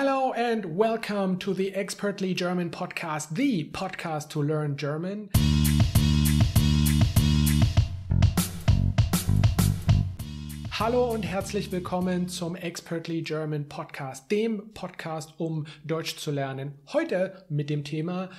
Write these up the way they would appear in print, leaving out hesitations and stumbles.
Hello and welcome to the Expertly German podcast, the podcast to learn German. Hallo und herzlich willkommen zum Expertly German Podcast, dem Podcast, um Deutsch zu lernen. Heute mit dem Thema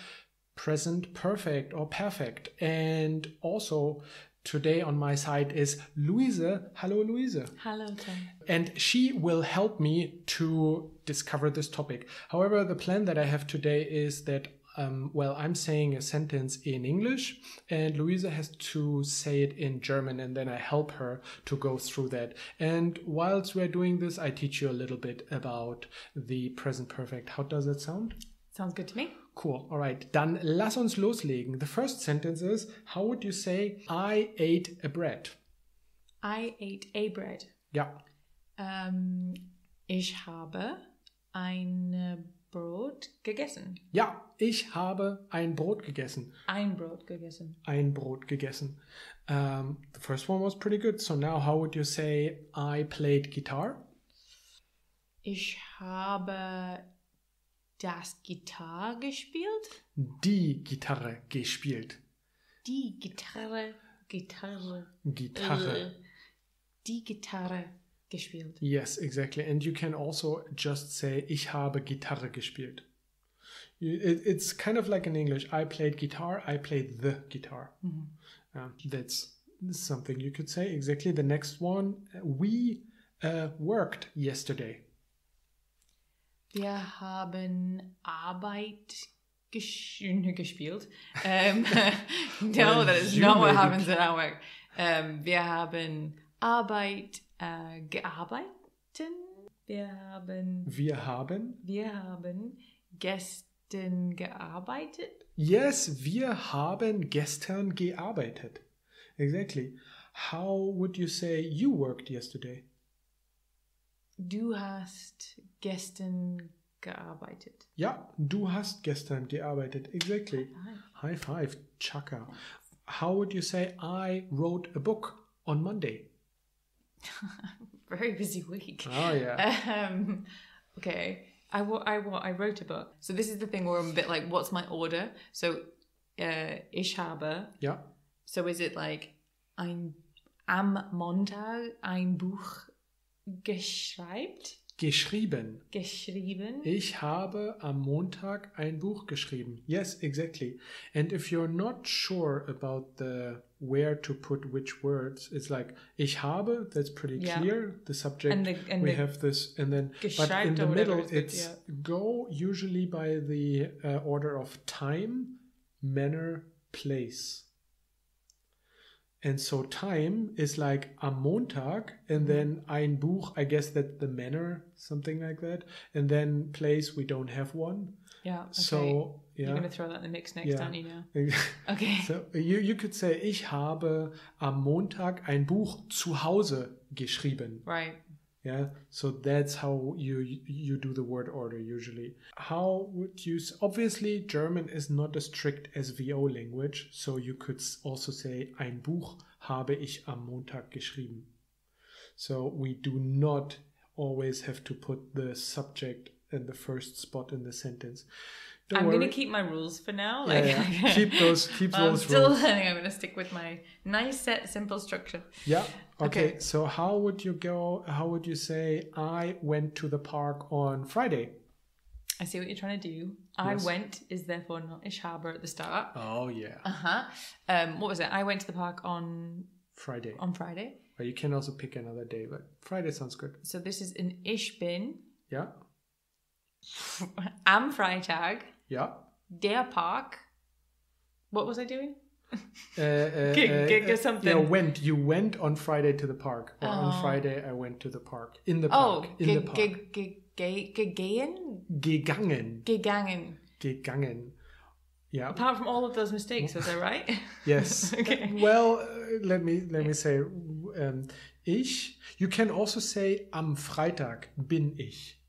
Present Perfect or Perfect. And also today on my side is Luise. Hello, Luise. Hello, Tom. And she will help me to discover this topic. However, the plan that I have today is that I'm saying a sentence in English and Luise has to say it in German, and then I help her to go through that. And whilst we're doing this, I teach you a little bit about the present perfect. How does that sound? Sounds good to me. Cool. All right. Dann lass uns loslegen. The first sentence is, how would you say, I ate a bread? I ate a bread. Ja. Ich habe ein Brot gegessen. Ja, ich habe ein Brot gegessen. Ein Brot gegessen. Ein Brot gegessen. The first one was pretty good. So now how would you say, I played guitar? Ich habe das Gitarre gespielt. Die Gitarre gespielt. Die Gitarre. Gitarre. Die Gitarre gespielt. Yes, exactly. And you can also just say, ich habe Gitarre gespielt. It's kind of like in English. I played guitar. I played the guitar. Mm-hmm. That's something you could say. Exactly. The next one. We worked yesterday. Wir haben Arbeit gespielt. No, that is not what happens in our work. Wir haben Arbeit gearbeitet. Wir haben gestern gearbeitet. Yes, wir haben gestern gearbeitet. Exactly. How would you say you worked yesterday? Du hast gestern gearbeitet. Ja, du hast gestern gearbeitet. Exactly. High five. Chaka. How would you say I wrote a book on Monday? Very busy week. Oh, yeah. Okay. I wrote a book. So this is the thing where I'm a bit like, what's my order? So, ich habe. Ja. So is it like, am Montag ein Buch geschrieben. Ich habe am Montag ein Buch geschrieben. Yes, exactly. And if you're not sure about where to put which words, it's like ich habe, that's pretty clear. The subject, and we have this, and then but in the middle it's go usually by the order of time, manner, place. And so time is like am Montag, and then ein Buch, I guess that's the manner, something like that. And then place, we don't have one. Yeah, okay. So, yeah. You're going to throw that in the mix next, aren't you now? Okay. So you could say, ich habe am Montag ein Buch zu Hause geschrieben. Right. Yeah, so that's how you do the word order usually. How would you... Obviously, German is not as strict as VO language, so you could also say, ein Buch habe ich am Montag geschrieben. So we do not always have to put the subject in the first spot in the sentence. I'm going to keep my rules for now. Keep those rules. I'm still learning. I'm going to stick with my nice, set, simple structure. Yeah. Okay. So how would you go? How would you say, I went to the park on Friday? I see what you're trying to do. I went is therefore not ich habe at the start. Oh, yeah. What was it? I went to the park on Friday. Well, you can also pick another day, but Friday sounds good. So this is an ich bin. Yeah. Am Freitag. Yeah. Der Park. What was I doing? Something. Yeah, you went on Friday to the park. Or on Friday I went to the park. In the park. Gegangen. Yeah. Apart from all of those mistakes, was I right? Yes. Okay. Well, let me say, you can also say am Freitag bin ich.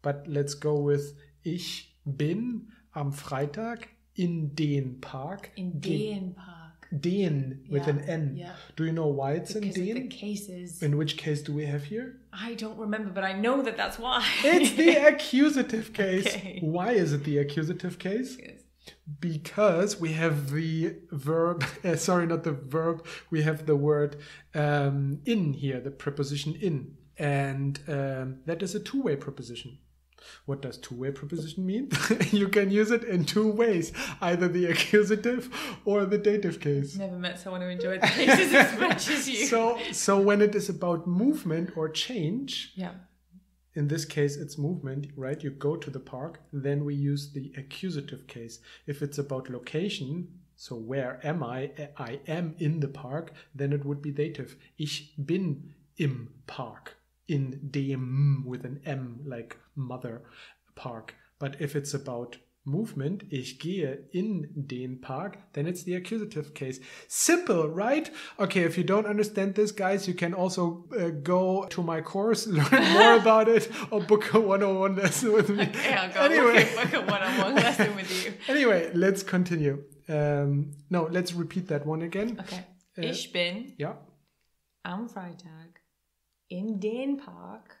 But let's go with ich bin am Freitag in den Park. In den Park. Den with an N. Yeah. Do you know why it's Because in of the den? cases. In which case do we have here? I don't remember, but I know that that's why. It's the accusative case. Okay. Why is it the accusative case? Yes. Because we have the verb, sorry, not the verb, we have the word in here, the preposition in. And that is a two-way preposition. What does two-way preposition mean? You can use it in two ways, either the accusative or the dative case. Never met someone who enjoyed the cases as much as you. So when it is about movement or change, Yeah. in this case it's movement, right? You go to the park, then we use the accusative case. If it's about location, so where am I am in the park, then it would be dative. Ich bin im Park. In dem with an M, like mother, Park. But if it's about movement, ich gehe in den Park, then it's the accusative case. Simple, right? Okay, if you don't understand this, guys, you can also go to my course, learn more about it, or book a 101 lesson with me. Okay, I'll go book a one-on-one lesson with you. Anyway, let's continue. No, let's repeat that one again. Okay. Ich bin Ja. am Freitag in den Park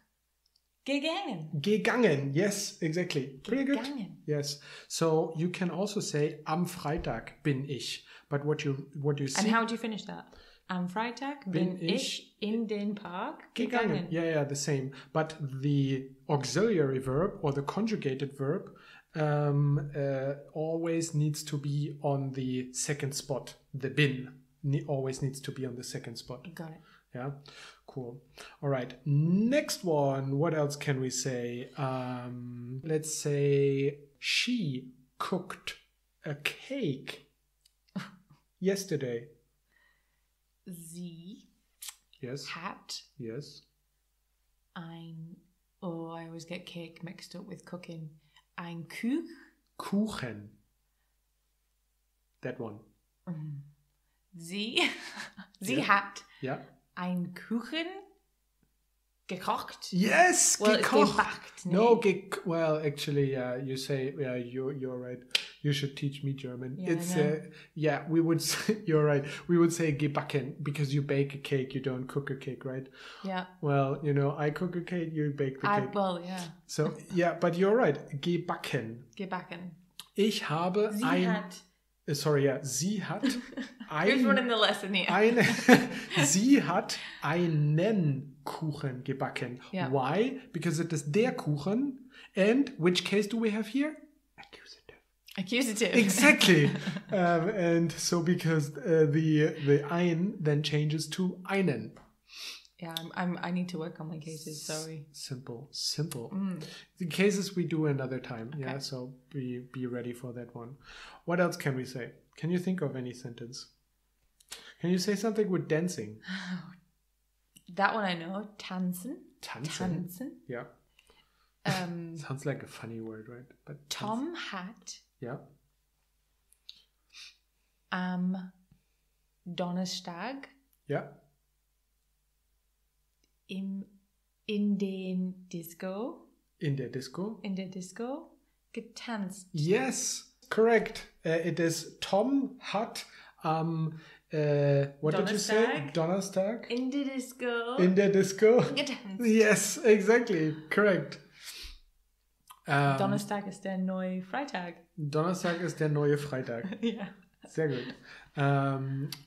gegangen. Gegangen, yes, exactly. Pretty good. Gegangen. Yes. So you can also say am Freitag bin ich. But what you see. And how do you finish that? Am Freitag bin ich in den Park gegangen. Yeah, the same. But the auxiliary verb or the conjugated verb always needs to be on the second spot. The bin always needs to be on the second spot. Got it. Yeah, cool. All right, next one. What else can we say? Let's say she cooked a cake yesterday. Sie Yes. hat Yes. ein... Oh, I always get cake mixed up with cooking. Ein Kuchen. That one. Sie Ja. hat Yeah. ein Kuchen gekocht. Yes, Well, gekocht. it's gebackt. No, well, actually, you say, yeah, you're right. You should teach me German. Yeah, It's I know. yeah, we would say, you're right. We would say gebacken because you bake a cake, you don't cook a cake, right? Yeah. Well, you know, I cook a cake, you bake the cake. Well, yeah. So, yeah, but you're right. Gebacken. Gebacken. Ich habe Sie ein hat. Sorry, yeah, sie hat Who's running the lesson here? sie hat einen Kuchen gebacken. Yeah. Why? Because it is der Kuchen. And which case do we have here? Accusative. Exactly. And so because the ein then changes to einen. Yeah, I need to work on my cases. Sorry. Simple. The cases we do another time. Okay. Yeah, so be ready for that one. What else can we say? Can you think of any sentence? Can you say something with dancing? That one I know. Tanzen. Tanzen. Yeah. Sounds like a funny word, right? But Tom hat yeah. am Donnerstag Yeah. in der Disco In der Disco. getanzt. Yes, correct. It is Tom hat am what did you say? Donnerstag. In der Disco In der Disco. getanzt. Yes, exactly. Correct. Donnerstag ist der neue Freitag. Donnerstag ist der neue Freitag. Yeah. Sehr gut.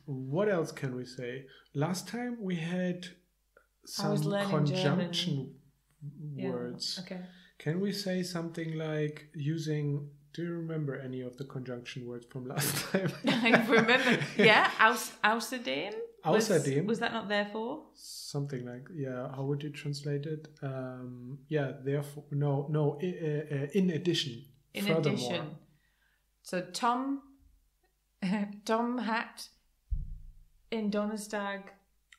What else can we say? Last time we had some conjunction words. Yeah. Okay. Can we say something like using... Do you remember any of the conjunction words from last time? I remember. Yeah, außerdem. Außerdem. Was that not therefore? Something like, yeah, how would you translate it? Yeah, therefore, no, in addition. In furthermore. addition. So Tom hat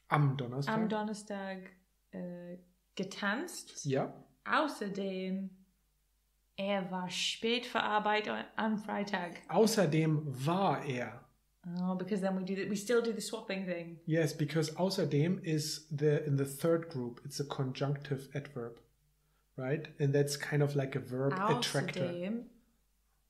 am Donnerstag getanzt. Ja. Außerdem, er war spät für Arbeit am Freitag. Außerdem war er. Oh, because then we still do the swapping thing. Yes, because außerdem is in the third group. It's a conjunctive adverb, right? And that's kind of like a verb attractor. Außerdem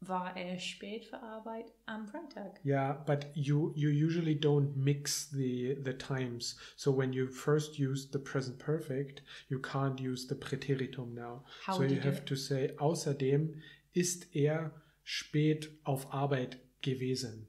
War spät für Arbeit am Freitag? Yeah, but you usually don't mix the times. So when you first use the present perfect, you can't use the Präteritum now. How so would you you do have it? to say, außerdem ist spät auf Arbeit gewesen.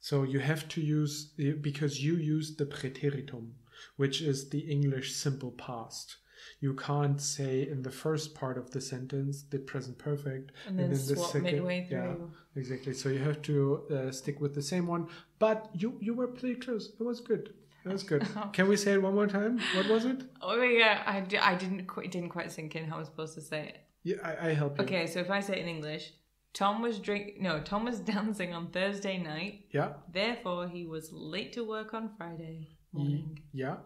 So you have to use, because you use the Präteritum, which is the English simple past. You can't say in the first part of the sentence the present perfect And then the swap second, midway through. Yeah, exactly. So you have to stick with the same one. But you were pretty close. It was good. It was good. Can we say it one more time? What was it? Oh yeah, I didn't quite sink in how I was supposed to say it. Yeah, I help you. Okay, so if I say it in English, Tom was dancing on Thursday night. Yeah. Therefore, he was late to work on Friday morning. Yeah.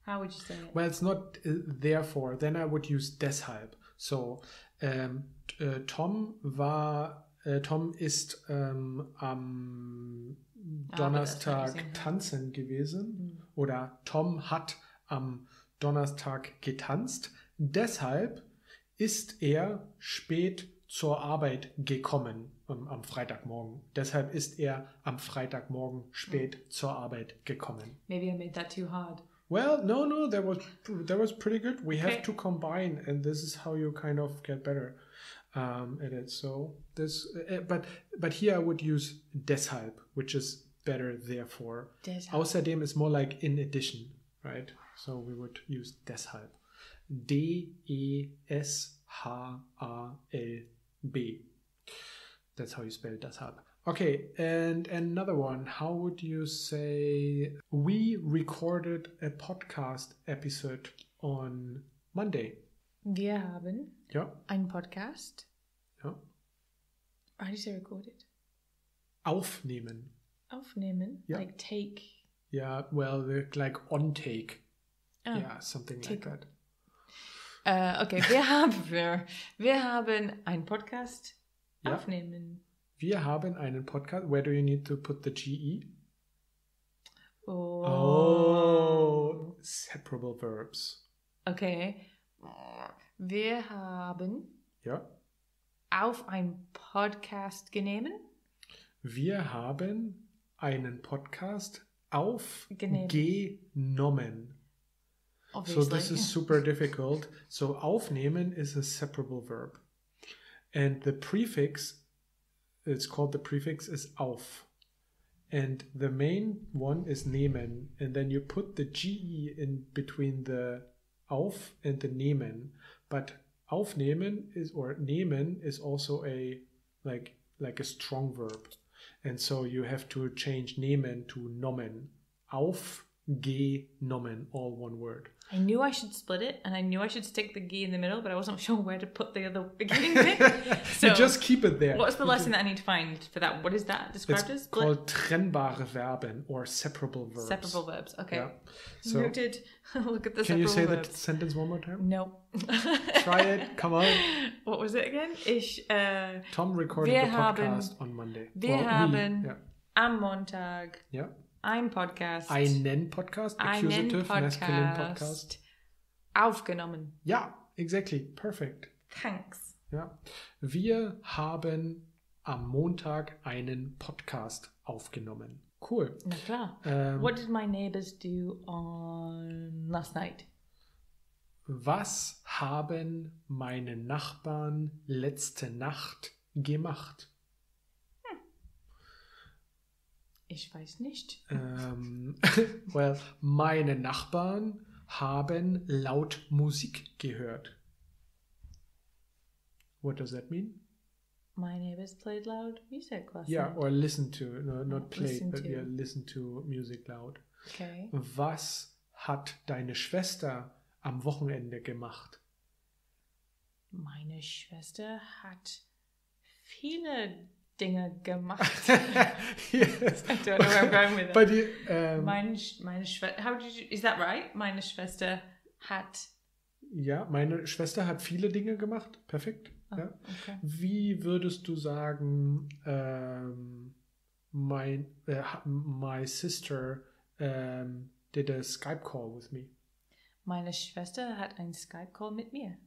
How would you say it? Well, it's not therefore. Then I would use deshalb. So, Tom ist am Donnerstag tanzen gewesen. Oder Tom hat am Donnerstag getanzt. Deshalb ist spät zur Arbeit gekommen am Freitagmorgen. Deshalb ist am Freitagmorgen spät zur Arbeit gekommen. Maybe I made that too hard. Well, no, that was pretty good. We have to combine, and this is how you kind of get better at it. So this, but here I would use deshalb, which is better. Therefore, Deshalb. Außerdem is more like in addition, right? So we would use deshalb. D-E-S-H-A-L-B. That's how you spell deshalb. Okay, and another one. How would you say we recorded a podcast episode on Monday? Wir haben einen Podcast. Ja. How do you say recorded? Aufnehmen. Aufnehmen? Yeah. Like take? Yeah, well, like on take. Oh, yeah, something like that. Okay, wir haben einen Podcast aufnehmen. Wir haben einen Podcast. Where do you need to put the GE? Oh. Separable verbs. Okay. Wir haben auf einen Podcast genommen. Wir haben einen Podcast aufgenommen. Obviously. So this is super difficult. So aufnehmen is a separable verb. And the prefix, it's called the prefix is auf. And the main one is nehmen. And then you put the GE in between the auf and the nehmen. But aufnehmen nehmen is also a like a strong verb. And so you have to change nehmen to nomen. Aufgenommen, all one word. I knew I should split it, and I knew I should stick the G in the middle, but I wasn't sure where to put the other beginning bit. So you just keep it there. What's the lesson that I need to find for that? What is that described as? It's called trennbare Verben or separable verbs. Separable verbs, okay. Yeah. So, noted. Look at the can you say verbs. the sentence one more time? No. Try it, come on. What was it again? Tom recorded the podcast on Monday. Wir haben am Montag ein Podcast. Einen Podcast, accusative, masculine podcast. Aufgenommen. Ja, exactly. Perfect. Thanks. Ja. Wir haben am Montag einen Podcast aufgenommen. Cool. Na klar. What did my neighbors do on last night? Was haben meine Nachbarn letzte Nacht gemacht? Ich weiß nicht. Well, meine Nachbarn haben laut Musik gehört. What does that mean? My neighbors played loud music last Yeah, night. or listen to. No, not played, but to. listen to music loud. Okay. Was hat deine Schwester am Wochenende gemacht? Meine Schwester hat viele Dinge gemacht. Yes. I don't know where I'm going with it. But meine Schwester, is that right? Meine Schwester hat. Ja, meine Schwester hat viele Dinge gemacht. Perfekt. Oh, ja. okay. Wie würdest du sagen, my sister did a Skype call with me? Meine Schwester hat einen Skype-Call mit mir.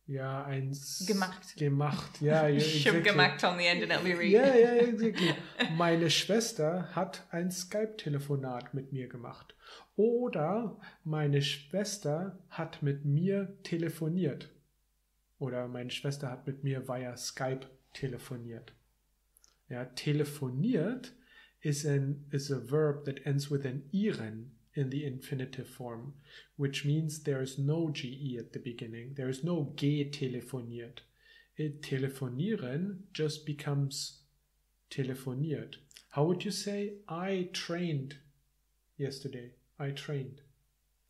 Ja, eins Gemacht. Gemacht. Yeah, Shove exactly. gemacht on the end and it'll be read. Yeah, exactly. Meine Schwester hat ein Skype-Telefonat mit mir gemacht. Oder meine Schwester hat mit mir telefoniert. Oder meine Schwester hat mit mir via Skype telefoniert. Ja, telefoniert is a verb that ends with an iren in the infinitive form, which means there is no ge at the beginning. There is no getelefoniert. Telefonieren just becomes telefoniert. How would you say I trained yesterday? I trained.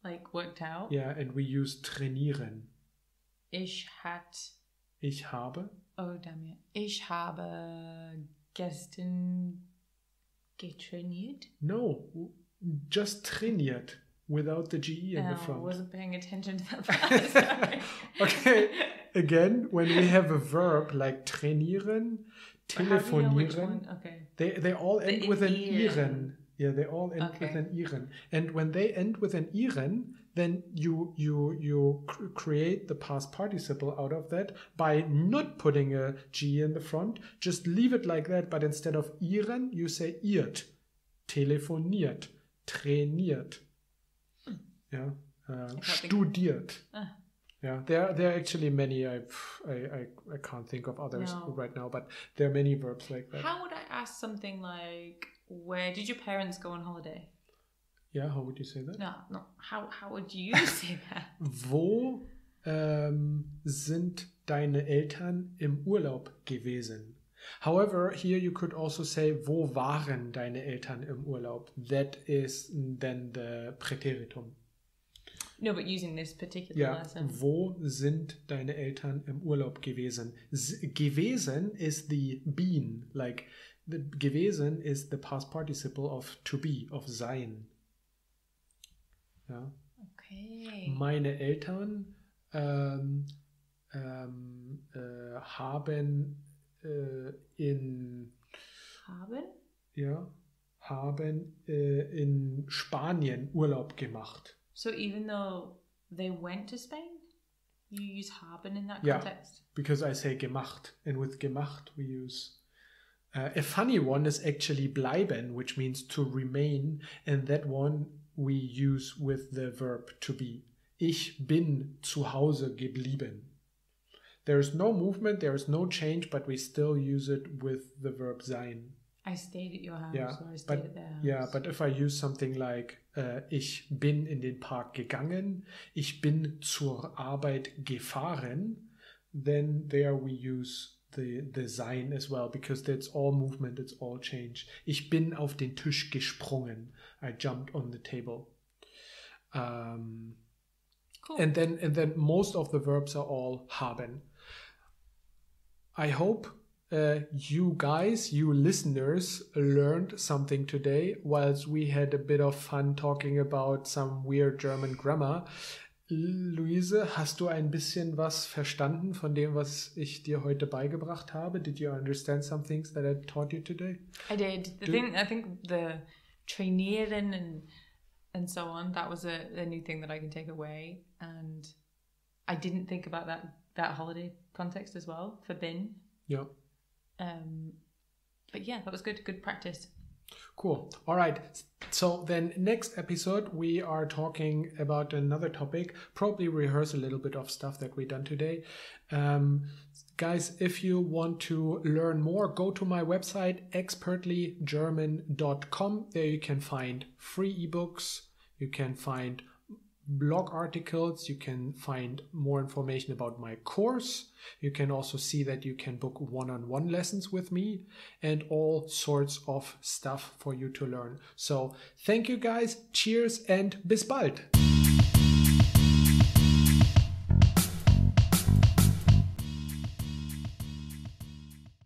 Like worked out? Yeah, and we use trainieren. Ich habe. Oh, damn it. Ich habe gestern getrainiert? No, just trainiert without the GE in the front. I wasn't paying attention to that part. Sorry. Okay, again, when we have a verb like trainieren, telefonieren, okay. they all end with an iren. Yeah, they all end with an iren. And when they end with an iren, then you create the past participle out of that by not putting a G in the front. Just leave it like that, but instead of iren, you say irt, telefoniert, trainiert, yeah, studiert. Yeah, there are actually many. I can't think of others right now, but there are many verbs like that. How would I ask something like, where did your parents go on holiday? Yeah, how would you say that? No. How would you say that? Wo sind deine Eltern im Urlaub gewesen? However, here you could also say, wo waren deine Eltern im Urlaub? That is then the Präteritum. No, but using this particular lesson. Wo sind deine Eltern im Urlaub gewesen? Gewesen is the been, like the gewesen is the past participle of to be, of sein. Ja. Okay. Meine Eltern haben in Spanien Urlaub gemacht. So even though they went to Spain, you use haben in that context? Because I say gemacht, and with gemacht we use a funny one is actually bleiben, which means to remain, and that one we use with the verb to be. Ich bin zu Hause geblieben. There is no movement, there is no change, but we still use it with the verb sein. I stayed at your house, or I stayed but, at their house. Yeah, but if I use something like ich bin in den Park gegangen, ich bin zur Arbeit gefahren, then there we use the sein as well, because that's all movement, it's all change. Ich bin auf den Tisch gesprungen. I jumped on the table. Cool. And then most of the verbs are all haben. I hope you guys, you listeners, learned something today, whilst we had a bit of fun talking about some weird German grammar. Luise, hast du ein bisschen was verstanden von dem, was ich dir heute beigebracht habe? Did you understand some things that I taught you today? I did. I think the trainieren and so on, that was a new thing that I can take away. And I didn't think about that holiday context as well for bin. Yeah. But yeah, that was good practice. Cool. All right. So then next episode, we are talking about another topic, probably rehearse a little bit of stuff that we done today. Guys, if you want to learn more, go to my website, expertlygerman.com. There you can find free ebooks. You can find blog articles. You can find more information about my course. You can also see that you can book one-on-one lessons with me and all sorts of stuff for you to learn. So thank you guys. Cheers and bis bald.